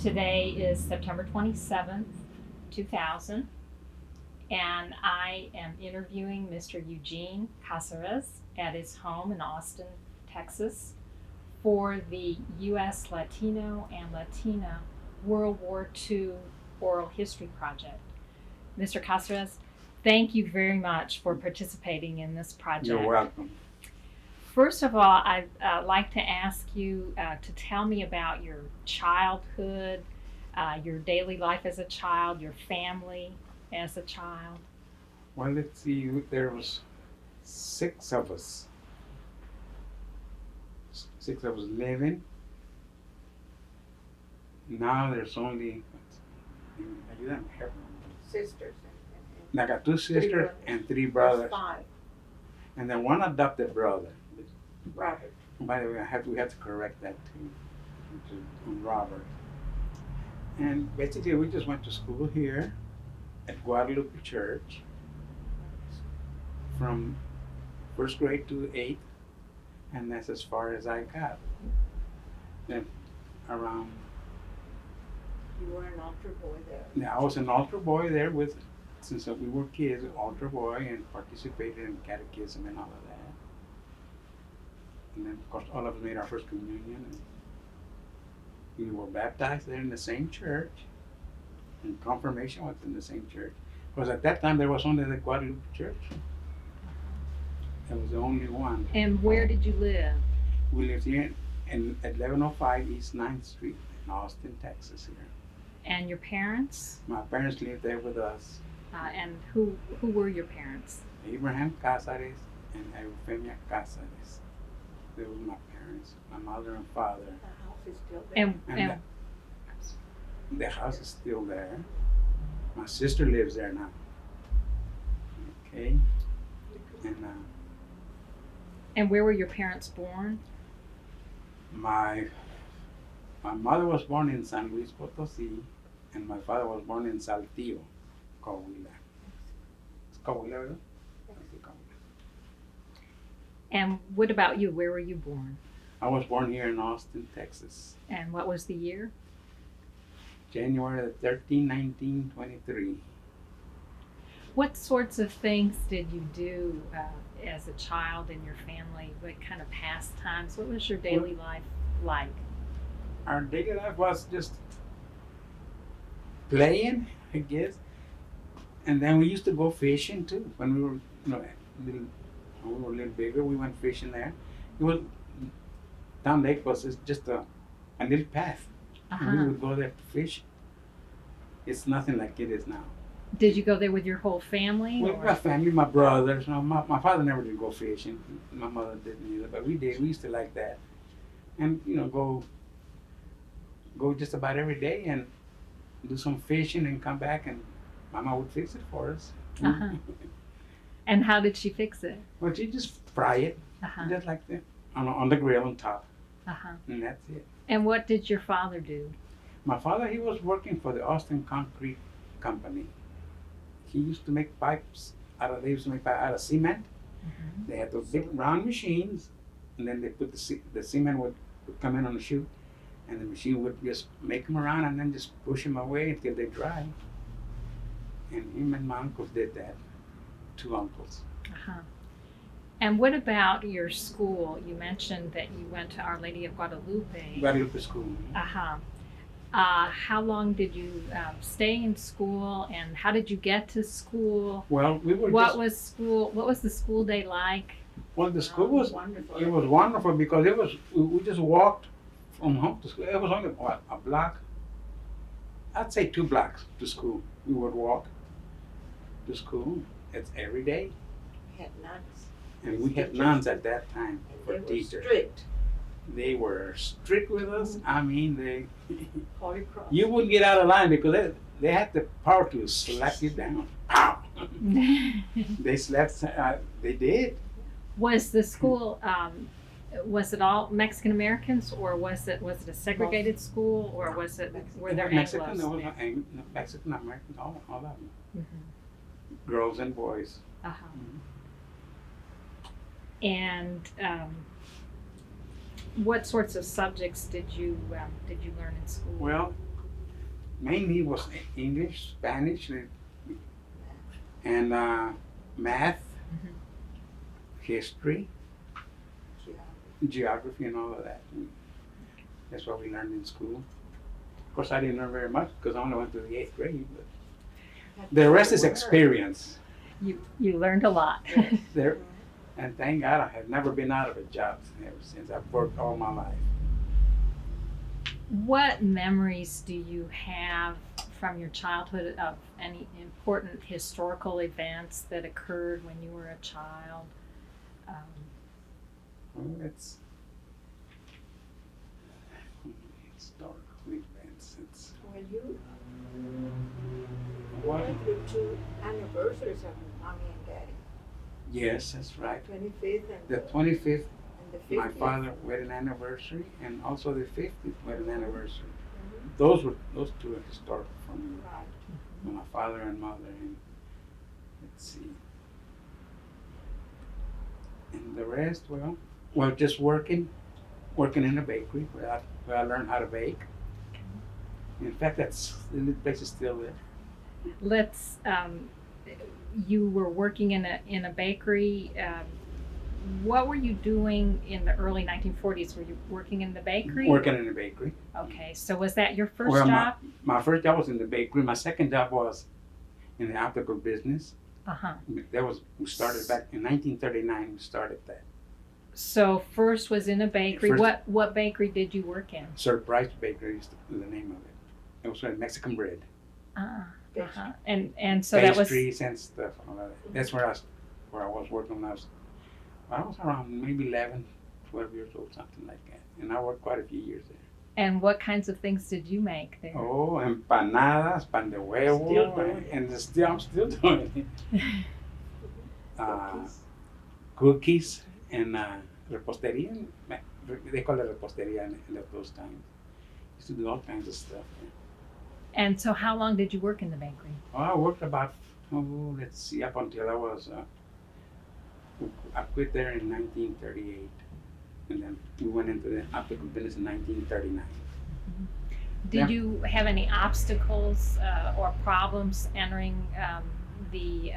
Today is September 27th, 2000, and I am interviewing Mr. Eugene Casarez at his home in Austin, Texas, for the U.S. Latino and Latina World War II Oral History Project. Mr. Casarez, thank you very much for participating in this project. You're welcome. First of all, I'd like to ask you to tell me about your childhood, your daily life as a child, your family as a child. Well, let's see, there was six of us. Six of us living. Now there's only, Sisters. I got two sisters and three brothers. Five. And then one adopted brother. Robert. By the way, we have to correct that too, to Robert. And basically, we just went to school here at Guadalupe Church from first grade to 8th, and that's as far as I got. Then around. You were an altar boy there. Yeah, I was an altar boy there since we were kids, altar boy, and participated in catechism and all of that. And then, of course, all of us made our first communion. And we were baptized there in the same church. And confirmation was in the same church. Because at that time, there was only the Guadalupe Church. That was the only one. And where did you live? We lived here at 1105 East 9th Street in Austin, Texas here. And your parents? My parents lived there with us. And who were your parents? Abraham Casarez and Eugenia Casarez. They were my parents, my mother and father. The house is still there. And The house is still there. My sister lives there now. Okay. and where were your parents born? My mother was born in San Luis Potosí, and my father was born in Saltillo, Coahuila. It's Coahuila, ¿verdad? And what about you? Where were you born? I was born here in Austin, Texas. And what was the year? January 13, 1923. What sorts of things did you do as a child in your family? What kind of pastimes? What was your daily life like? Our daily life was just playing, I guess. And then we used to go fishing too. When we were, a little bigger, we went fishing there. It was, Town Lake was just a little path. We would go there to fish. It's nothing like it is now. Did you go there with your whole family? Well, my family, my brothers. My father never did go fishing. My mother didn't either, but we did. We used to like that. And, go just about every day and do some fishing and come back, and Mama would fix it for us. And how did she fix it? Well, she just fry it, just like that, on the grill on top. And that's it. And what did your father do? My father, he was working for the Austin Concrete Company. He used to make pipes out of cement. They had those big round machines, and then they put the cement would come in on the chute, and the machine would just make them around and then just push them away until they dry. And him and my uncles did that. Two uncles. And what about your school? You mentioned that you went to Our Lady of Guadalupe. Guadalupe School. How long did you stay in school, and how did you get to school? Well, we were. What was the school day like? Well, the school was wonderful. It was wonderful because we just walked from home to school. It was only a block. I'd say 2 blocks to school. We would walk to school. It's every day. We had nuns. And we had nuns at that time for teachers. They were strict. They were strict with us. I mean, Holy Cross. you wouldn't get out of line because they had the power to slap you down. Pow! They slapped. They did. Was the school? Was it all Mexican Americans, or was it a segregated school, or were there Mexican? Anglos? Mexican Americans, all of them. Girls and boys. And what sorts of subjects did you learn in school? Well, mainly was English, Spanish, and math, Mhm. history, Yeah. geography, and all of that. And that's what we learned in school. Of course, I didn't learn very much because I only went to the 8th grade. But the rest is experience. You learned a lot. There, and thank God I have never been out of a job ever since. I've worked all my life. What memories do you have from your childhood of any important historical events that occurred when you were a child? Well, it's historical events. It's Well, you what? went through 2 anniversaries of mommy and daddy. Yes, that's right. 25th and The 25th, and the 50th. my father wedding anniversary, and also the 50th wedding anniversary. Mhm. Those two are historical for me. Right. For my father and mother, and let's see. And the rest, well, just working in a bakery where I learned how to bake. In fact, the place is still there. Let's. You were working in a bakery. What were you doing in the early 1940s? Were you working in the bakery? Working in a bakery. Okay, so was that your first Well, job? my first job was in the bakery. My second job was in the optical business. We started back in 1939. We started that. So first was in a bakery. First- What bakery did you work in? Surprise Bakery is the name of it. It was Mexican bread, And so that was. pastries and stuff. All of that. That's where I was working when I was around maybe 11, 12 years old, something like that. And I worked quite a few years there. And what kinds of things did you make there? Oh, empanadas, pan de huevo, Still doing it. and I'm still doing it. Cookies. Cookies and reposteria. They call it reposteria in those times. Used to do all kinds of stuff. And so how long did you work in the bakery? Oh, I worked about, let's see, up until I quit there in 1938. And then we went into the optical business in 1939. Did Yeah. you have any obstacles or problems entering the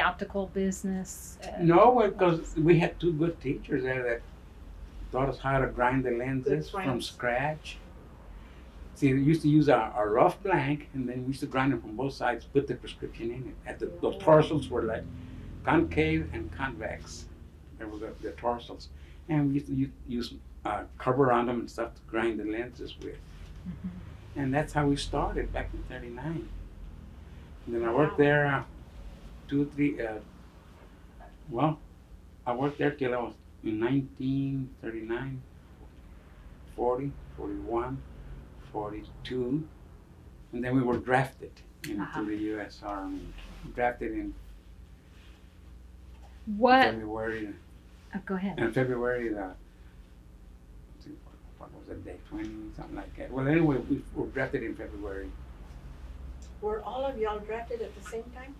optical business? No, because we had 2 good teachers there that taught us how to grind the lenses from friends. scratch. See, we used to use our rough blank, and then we used to grind them from both sides, put the prescription in it. Those torsos were like concave and convex. They were the torsos. And we used to use cover on them and stuff to grind the lenses with. And that's how we started back in 39. And then I worked there I worked there till I was in 1939, 40, 41, 42, and then we were drafted into the U.S. Army. Drafted in February. Go ahead. In February, let's see, what was the date? 20, something like that. Well, anyway, we were drafted in February. Were all of y'all drafted at the same time?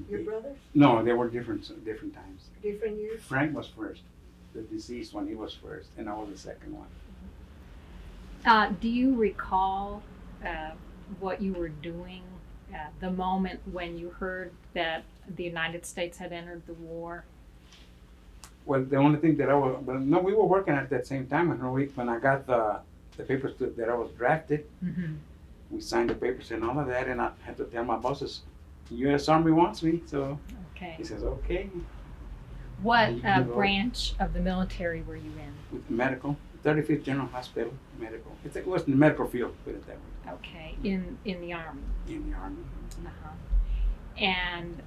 Your brothers? No, they were different times. Different years? Frank was first, the deceased one. He was first, and I was the second one. Do you recall what you were doing the moment when you heard that the United States had entered the war? Well, the only thing that we were working at that same time. And when I got the papers that I was drafted, we signed the papers and all of that, and I had to tell my bosses, the U.S. Army wants me, so Okay. he says, okay. What You can go. branch of the military were you in? With medical, 35th General Hospital, medical. It was in the medical field, put it that way, Okay, in the Army. in the Army. And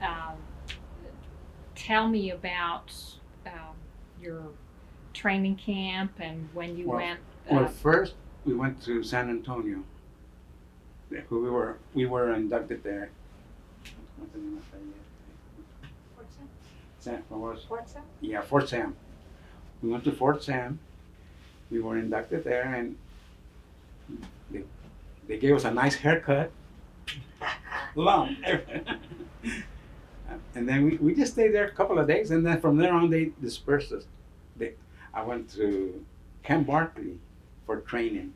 tell me about your training camp and when you went. Well, first we went to San Antonio. We were inducted there. What's the name of that? What's that? Yeah, Fort Sam. We went to Fort Sam. We were inducted there, and they gave us a nice haircut. Long. And then we just stayed there a couple of days, and then from there on they dispersed us. I went to Camp Barkley for training,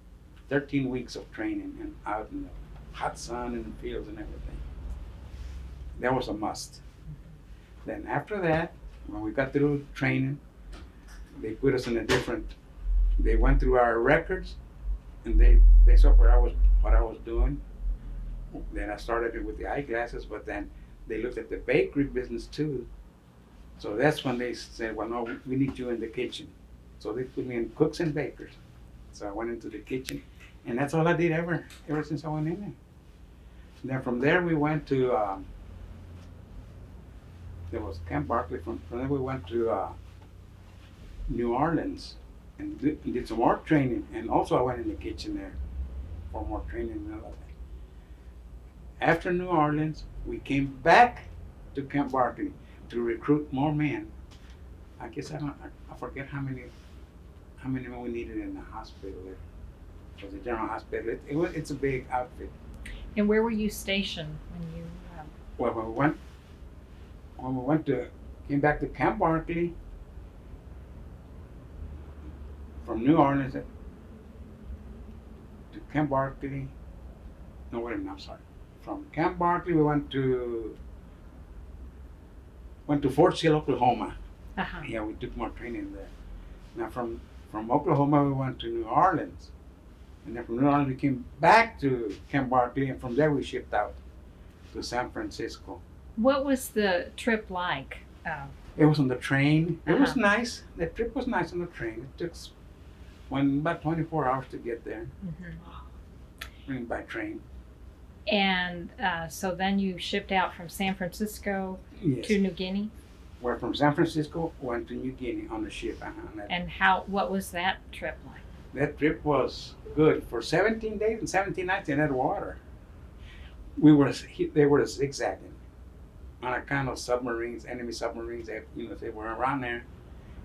13 weeks of training, and out in hot sun in the fields and everything. That was a must. Then after that, when we got through training, they put us in a different. They went through our records, and they saw what I was doing. Then I started it with the eyeglasses, but then they looked at the bakery business too. So that's when they said, well, no, we need you in the kitchen. So they put me in cooks and bakers. So I went into the kitchen, and that's all I did ever since I went in there. And then from there we went to, there was Camp Barkley. From there we went to New Orleans and did some more training. And also I went in the kitchen there for more training and all that. After New Orleans, we came back to Camp Barkley to recruit more men. I guess I forget how many men we needed in the hospital there. It was a general hospital. It's a big outfit. And where were you stationed when you? Well, came back to Camp Barkley from New Orleans to Camp Barkley. No, wait a minute, I'm sorry. From Camp Barkley, we went to Fort Sill, Oklahoma. Uh-huh. Yeah, we took more training there. Now from Oklahoma, we went to New Orleans. And then from New Orleans, we came back to Camp Barkley, and from there we shipped out to San Francisco. What was the trip like? It was on the train. It was Uh-huh. nice. The trip was nice on the train. It took about 24 hours to get there by train. And so then you shipped out from San Francisco Yes. to New Guinea. We're from San Francisco, went to New Guinea on the ship. And what was that trip like? That trip was good for 17 days and 17 nights in that water. They were zigzagging on account of submarines, enemy submarines. They were around there.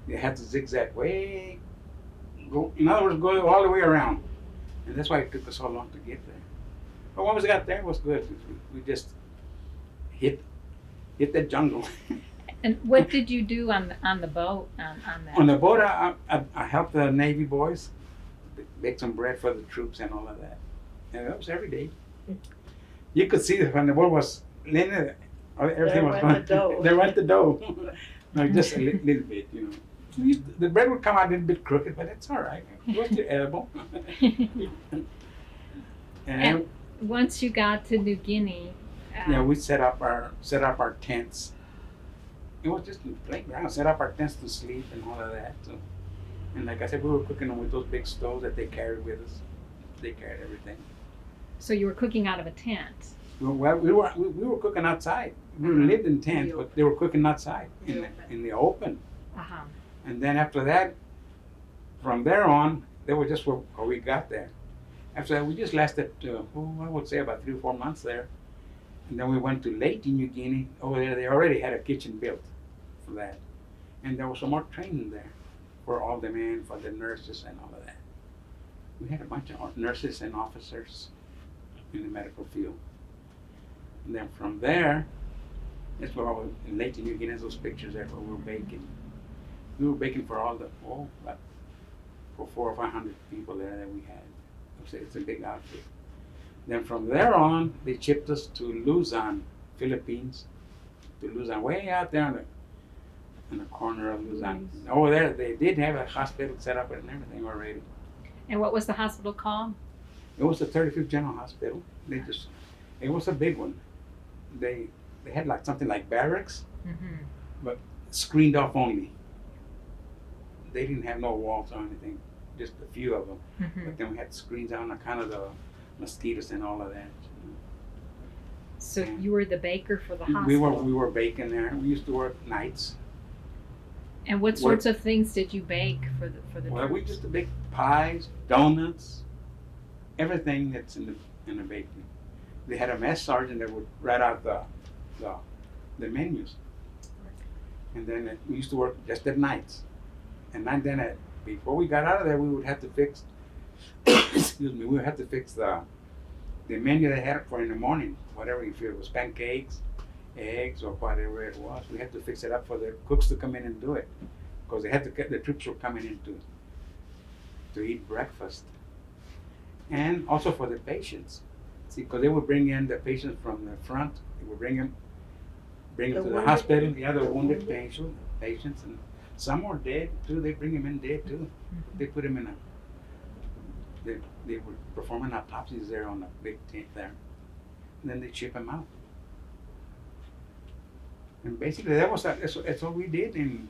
They had to zigzag in other words, go all the way around, and that's why it took us so long to get there. But once we got there, it was good. We just hit the jungle. And what did you do on the boat on that? On the boat, I helped the Navy boys bake some bread for the troops and all of that. And that was every day. You could see that when the boat was leaning, everything was fine. There went the dough. No, just a little bit, The bread would come out a little bit crooked, but it's all right. It was still edible. And once you got to New Guinea, we set up our tents. It was just a playground. Set up our tents to sleep and all of that. So, and like I said, we were cooking with those big stoves that they carried with us. They carried everything. So you were cooking out of a tent. Well, we were cooking outside. We lived in tents, but they were cooking outside in the open. Uh-huh. And then after that, from there on, they were just where we got there. After that, we just lasted, I would say about 3 or 4 months there. And then we went to Leyte, New Guinea. Over there, they already had a kitchen built for that. And there was some more training there for all the men, for the nurses and all of that. We had a bunch of nurses and officers in the medical field. And then from there, that's where I was in Leyte, New Guinea, those pictures there where we were baking. We were baking for for 400 or 500 people there that we had. It's a big outfit. Then from there on, they shipped us to Luzon, Philippines. To Luzon, way out there in the corner of Luzon. Nice. Over there, they did have a hospital set up and everything already. And what was the hospital called? It was the 35th General Hospital. It was a big one. They had something like barracks, but screened off only. They didn't have no walls or anything, just a few of them. But then we had screens on account of the mosquitoes and all of that. So you were the baker for the hospital. We were baking there. We used to work nights. And what sorts of things did you bake for the Well, we troops? used to bake pies, donuts, everything that's in the bakery. They had a mess sergeant that would write out the menus. And then we used to work just at nights. And then before we got out of there, we would have to fix. Excuse me. We would have to fix the menu they had for in the morning. Whatever, if it was pancakes, eggs, or whatever it was, we had to fix it up for the cooks to come in and do it, because the troops were coming in to eat breakfast, and also for the patients. See, because they would bring in the patients from the front. They would bring them The to the wounded hospital. people? Yeah, the wounded Wounded? patients, and some were dead too. They bring them in dead too. They put them in a. They were performing autopsies there on a big tent there, and then they ship them out. And basically, that's what we did in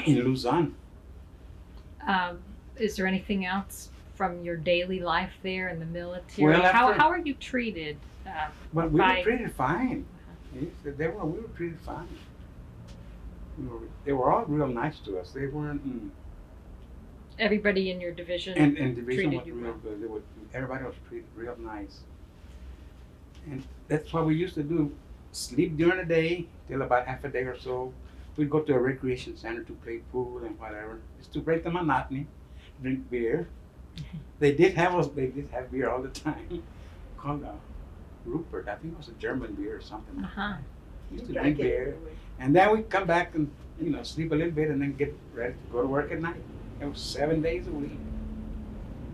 in Luzon. Is there anything else from your daily life there in the military? Well, after- how are you treated? But we By- were treated fine. Yes, we were treated fine. They were all real nice to us. They weren't. Everybody in your division? And division treated was you real well. good. Everybody was treated real nice. And that's what we used to do. Sleep during the day till about half a day or so. We'd go to a recreation center to play pool and whatever, just to break the monotony. Drink beer. They did have beer all the time. Called Rupert. I think it was a German beer or something. Uh-huh. We used to You drink drank it beer. anyway. And then we'd come back and, sleep a little bit and then get ready to go to work at night. It was 7 days a week.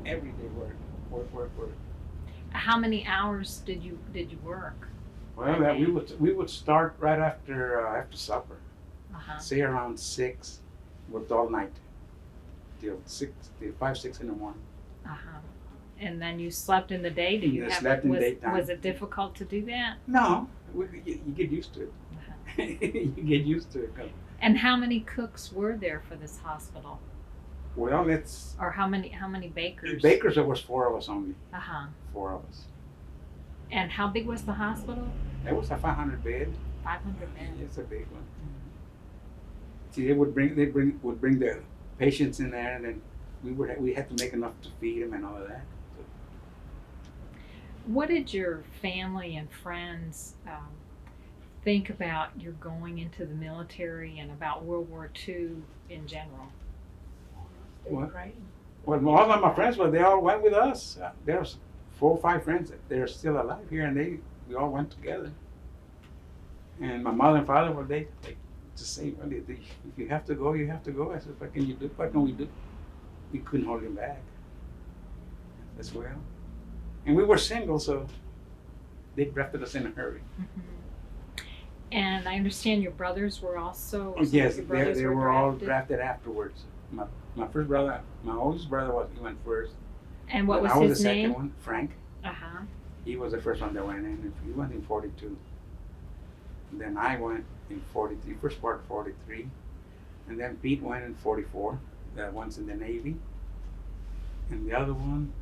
Every day work. How many hours did you work? Well, we would start right after supper. Uh-huh. Say around 6, worked all night till 5, 6 in the morning. Uh-huh. And then you slept in the day? Did you Yeah, have, slept in was, daytime. was it difficult to do that? No, you get used to it. Uh-huh. You get used to it. And how many cooks were there for this hospital? Well, it's Or how many bakers? bakers. There was 4 of us only. Uh-huh. 4 of us. And how big was the hospital? It was a 500 bed. 500 beds. It's a big one. See, they would bring the patients in there, and then we had to make enough to feed them and all of that. What did your family and friends think about your going into the military and about World War II in general? They What? cried. Well, all of my friends, they all went with us. There's 4 or 5 friends that they're still alive here, and we all went together. And my mother and father, they just say, well, if you have to go, you have to go. I said, what can you do? What can we do? We couldn't hold him back as well. And we were single, so they drafted us in a hurry. Mm-hmm. And I understand your brothers were also. Oh, yes, your they brothers were all drafted? drafted afterwards. My first brother, my oldest brother he went first. And what was I was his the second name? one, Frank. Uh-huh. He was the first one that went in, and he went in 42. And then I went in 43, first part of 43. And then Pete went in 44. That one's in the Navy. And the other one,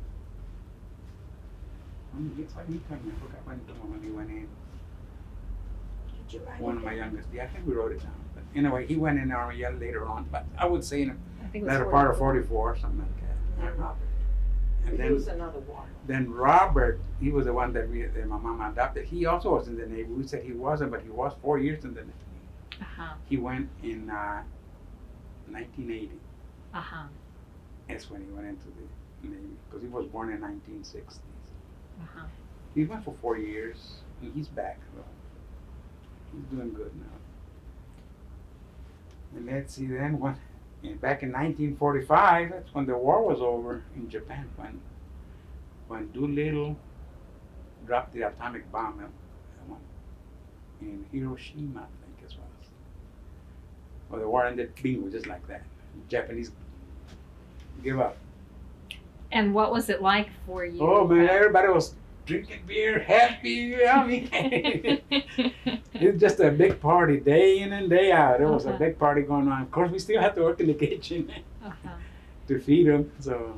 I forgot when he went in. Did you write One it of my down? youngest. Yeah, I think we wrote it down. But anyway, he went in the Army later on. But I would say in I think it the was latter part of 44, something like that. And Robert. And He was then, another war. then Robert, he was the one that my mom adopted. He also was in the Navy. We said he wasn't, but he was 4 years in the Navy. Uh-huh. He went in 1980. Uh-huh. That's when he went into the Navy, because he was born in 1960s. Uh-huh. He went for 4 years, and he's back. Though. He's doing good now. And let's see, then back in 1945, that's when the war was over in Japan, when Doolittle dropped the atomic bomb in Hiroshima, I think it was. Well, the war ended, bingo, just like that. Japanese give up. And what was it like for you? Oh man, everybody was drinking beer, happy. I mean, it was just a big party, day in and day out. There was a Uh-huh. big party going on. Of course, we still had to work in the kitchen Uh-huh. to feed them. So,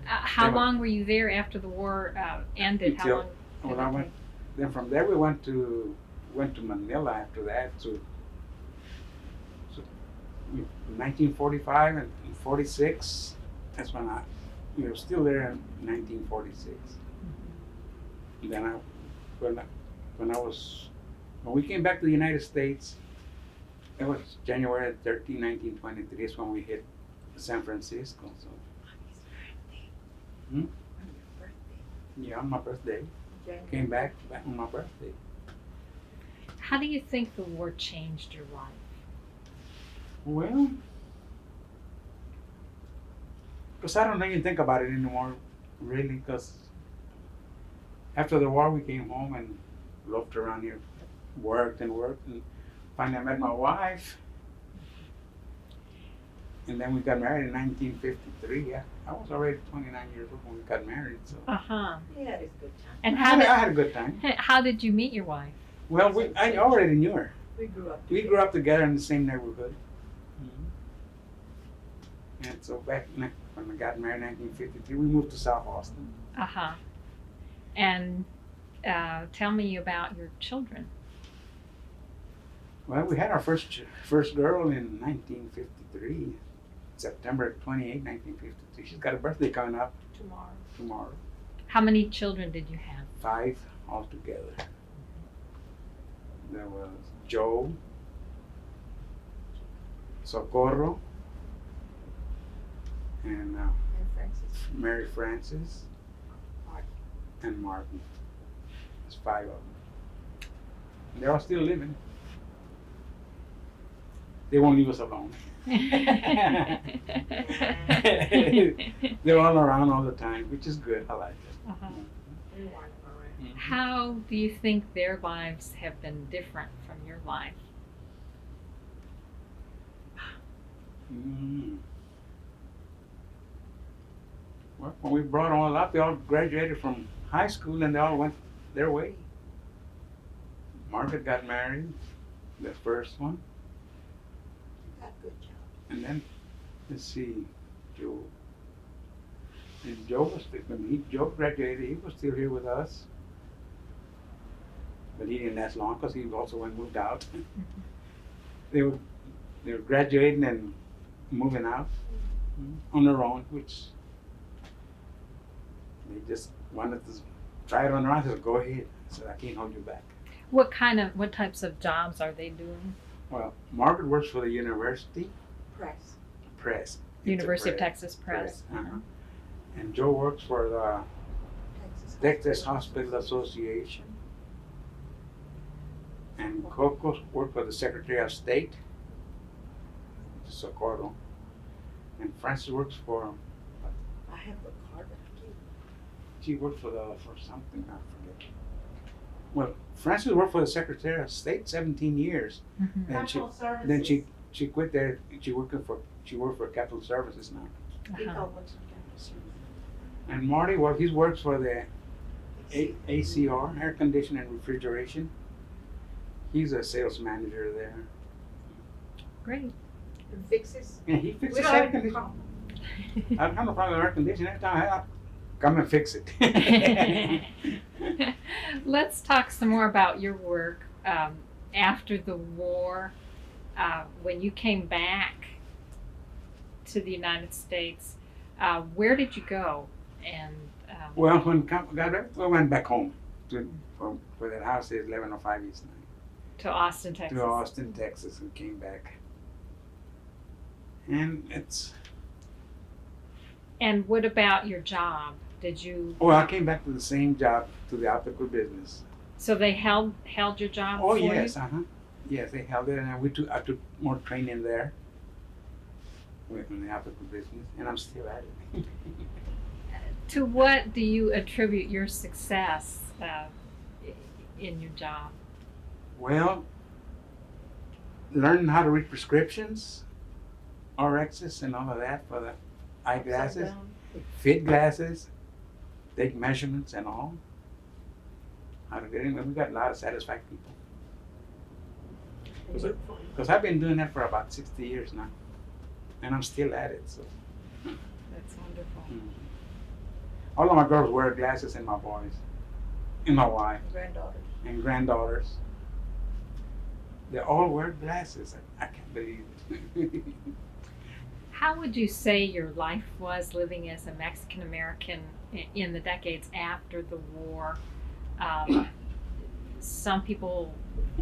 How Anyway. long were you there after the war ended? How Until- long? when did I it went, take? then from there we went to Manila after that. So 1945 and 46. That's when we were still there in 1946. And then when we came back to the United States, it was January 13, 1923 is when we hit San Francisco. So On your birthday. yeah, on my birthday, January. came back on my birthday. How do you think the war changed your life? Well, because I don't even think about it anymore, really, because After the war, we came home and loafed around here, worked, and finally I met my wife. And then we got married in 1953. Yeah, I was already 29 years old when we got married. So He had his good time. And I had a good time. how did you meet your wife? Well, I already knew her. We grew up. We grew up together in the same neighborhood. And so back when we got married in 1953, we moved to South Austin. And tell me about your children. Well, we had our first girl in 1953, September 28, 1953. She's got a birthday coming up tomorrow. How many children did you have? 5 altogether. There was Joe, Socorro, and Mary Frances, and Martin. There's 5 of them. And they're all still living. They won't leave us alone. They're all around all the time, which is good. I like it. How do you think their lives have been different from your life? Well, when we brought them all up, they all graduated from high school and they all went their way. Margaret got married, the first one. Good job. And then, let's see, Joe. And Joe when Joe graduated, he was still here with us. But he didn't last long because he also moved out. They were graduating and moving out on their own, which they just wanted to try it on their own. I said, go ahead. I said, I can't hold you back. What types of jobs are they doing? Well, Margaret works for the university. Press. University of Texas Press. And Joe works for the Texas Hospital Association. And Coco worked for the Secretary of State, Socorro. And Frances works for. I have the card. She worked for something, I forget. Well, Frances worked for the Secretary of State 17 years. And then she quit there. She worked for Capital Services now. And Marty, well, he works for the ACR, air conditioning and refrigeration. He's a sales manager there. Great. And fixes? Yeah, he fixes air conditioning. I don't have no problem with air conditioning. Every time I come and fix it. Let's talk some more about your work after the war. When you came back to the United States, where did you go? And well, when we went back home for that house is 1105 East 9. To Austin, Texas. To Austin, Texas, and came back. And it's. And what about your job? Did you? Oh, I came back to the same job, to the optical business. So they held your job? Oh, for yes, you? Yes, they held it, and I took more training there in the optical business, and I'm still at it. To what do you attribute your success in your job? Well, learning how to read prescriptions, RXs, and all of that for the eyeglasses, fit glasses, take measurements and all. How to get in. We got a lot of satisfied people. Because I've been doing that for about 60 years now, and I'm still at it. So. That's wonderful. All of my girls wear glasses, and my boys, and my wife, and granddaughters. They all wear glasses. I can't believe it. How would you say your life was living as a Mexican American in the decades after the war? Some people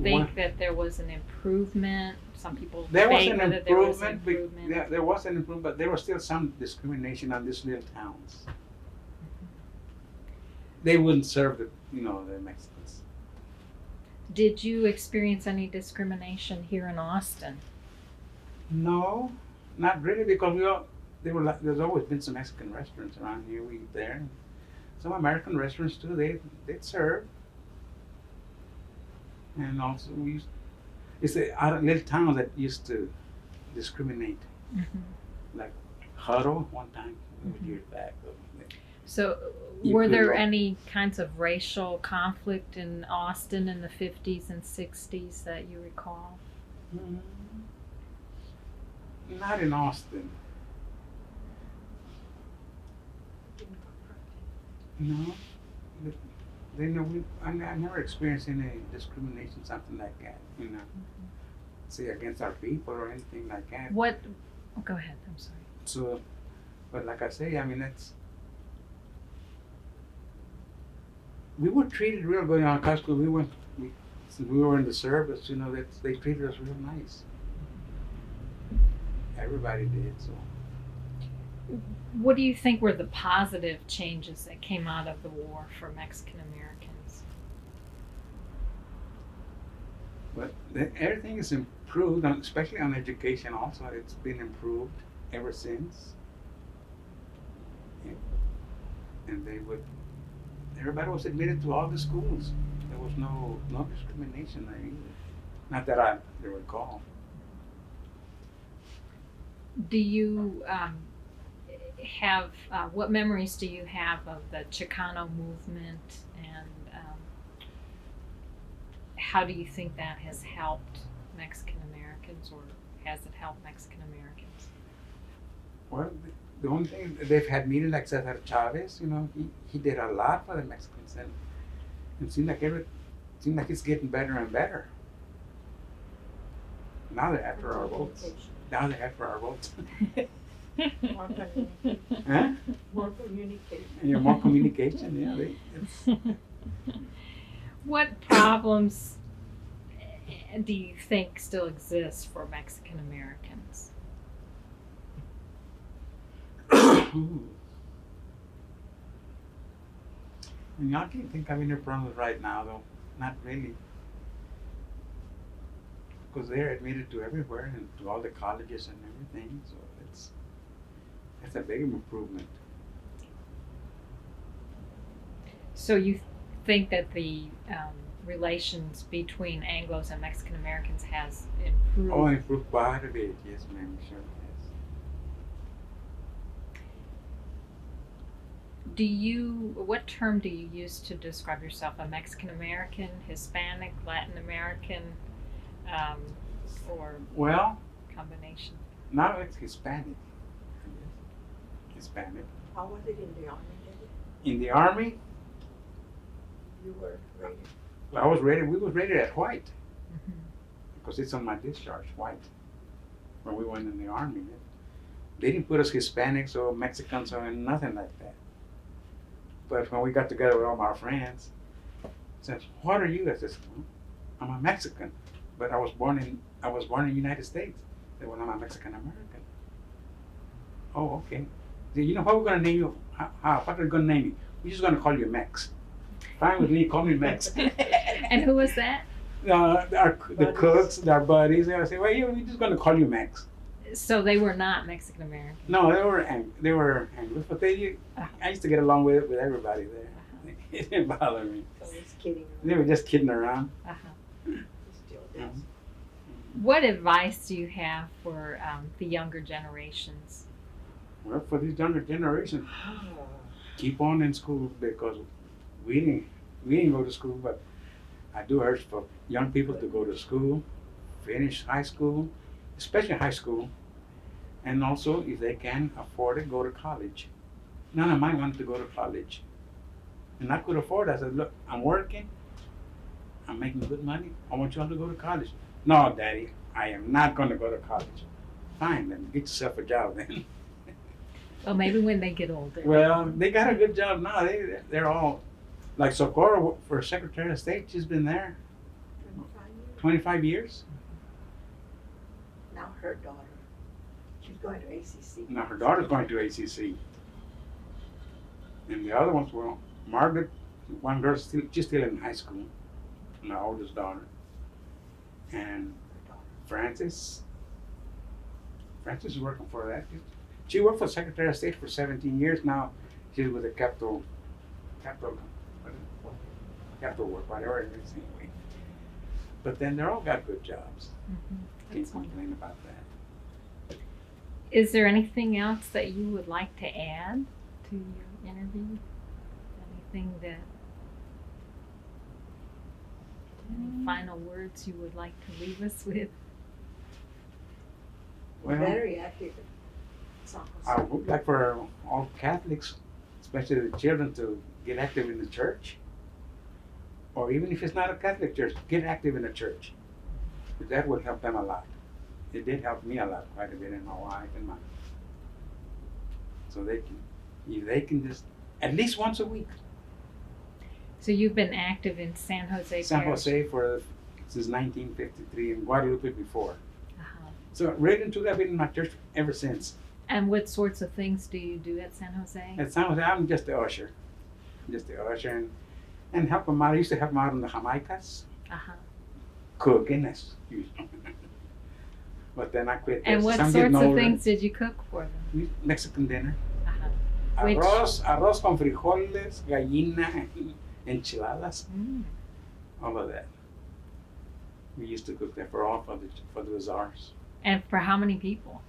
think that there was an improvement. Some people there was debate an whether there was an improvement. improvement. There was an improvement, but there was still some discrimination on these little towns. They wouldn't serve the Mexicans. Did you experience any discrimination here in Austin? No, not really, because there's always been some Mexican restaurants around here. We eat there. some American restaurants too. They'd serve, and also we used. It's a little town that used to discriminate. Like Huddle one time, years back. So, You were could there go- any kinds of racial conflict in Austin in the 50s and 60s that you recall? Not in Austin. No. They know I never experienced any discrimination, something like that. Say against our people or anything like that. What? Oh, go ahead. I'm sorry. So, but like I say, I mean we were treated real good in our high school. Since we were in the service, they treated us real nice. Everybody did. So. What do you think were the positive changes that came out of the war for Mexican Americans? But everything is improved, especially on education. Also, it's been improved ever since. And everybody was admitted to all the schools. There was no discrimination there either. Not that I recall. Do you have what memories do you have of the Chicano movement, and how do you think that has helped Mexican Americans, or has it helped Mexican Americans? Well, the only thing they've had meetings like Cesar Chavez, he did a lot for the Mexicans, and it seemed like it's getting better and better. Now they're after our votes. More communication. Huh? More communication. Yeah, more communication. Yeah, What problems do you think still exist for Mexican Americans? I can't think of any problems right now, though. Not really. Because they're admitted to everywhere and to all the colleges and everything, so it's a big improvement. So you think that the relations between Anglos and Mexican Americans has improved? Oh, improved quite a bit, yes, ma'am, sure, yes. What term do you use to describe yourself? A Mexican American, Hispanic, Latin American, or Well, combination? now it's Hispanic. Hispanic. How was it in the army, Daddy? In the Army, You were rated. we was rated at white, because it's on my discharge, white, when we went in the Army. They didn't put us Hispanics or Mexicans or nothing like that. But when we got together with all my friends, says, "What are you?" I says, "Well, I'm a Mexican, but I was born in the United States." They were, "I'm a Mexican American." Oh, okay. You know what we're gonna name you? What are we gonna name you? We're just gonna call you Mex. Fine with me. Call me Mex. And who was that? The cooks, our buddies. They would say, "Well, we're just gonna call you Mex." So they were not Mexican American. No, they were Anglos, but I used to get along with everybody there. It didn't bother me. So he's kidding. They were just kidding around. He still does. What advice do you have for the younger generations? Well, for these younger generations, keep on in school, because we didn't go to school, but I do urge for young people to go to school, finish high school, especially high school, and also if they can afford it, go to college. None of mine wanted to go to college, and I could afford it. I said, "Look, I'm working, I'm making good money. I want you all to go to college." "No, Daddy, I am not going to go to college." "Fine, then get yourself a job then." Well, maybe when they get older. Well, they got a good job now. They're all, like Socorro for Secretary of State. She's been there 25 years. Now her daughter. She's going to ACC. Now her daughter's going to ACC. And the other ones, well, Margaret, one girl's she's still in high school, my oldest daughter. And Frances is working for that. She worked for Secretary of State for 17 years now. She's with the Capital capital work, whatever it is anyway. But then they're all got good jobs. Mm-hmm. Can't complain about that. Is there anything else that you would like to add to your interview? Anything that, any final words you would like to leave us with? Well, Very active. San I Jose. would like for all Catholics, especially the children, to get active in the church. Or even if it's not a Catholic church, get active in the church. That will help them a lot. It did help me a lot, quite a bit, in my wife and mine. So they can just, at least once a week. So you've been active in San Jose San Parish? Jose since 1953, and Guadalupe before. Uh-huh. So right into that, I've been in my church ever since. And what sorts of things do you do at San Jose? At San Jose, I'm just the usher. And help them out. I used to help them out on the Jamaicas, Uh-huh. cooking, that's usual. But then I quit. And what I'm getting sorts of older. things did you cook for them? Mexican dinner. Uh-huh. Which- Arroz con frijoles, gallina, enchiladas, all of that. We used to cook that for the bazaars. And for how many people?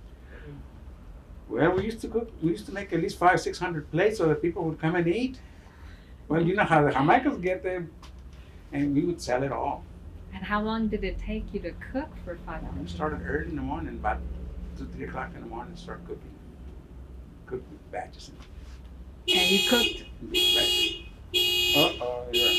Well, we used to make at least 500-600 plates so that people would come and eat. Well, you know how the Jamaicans get there, and we would sell it all. And how long did it take you to cook for 500 We started early in the morning, about 2-3 o'clock in the morning, start cooking. Cook with batches. And you cooked? Uh-oh, yeah.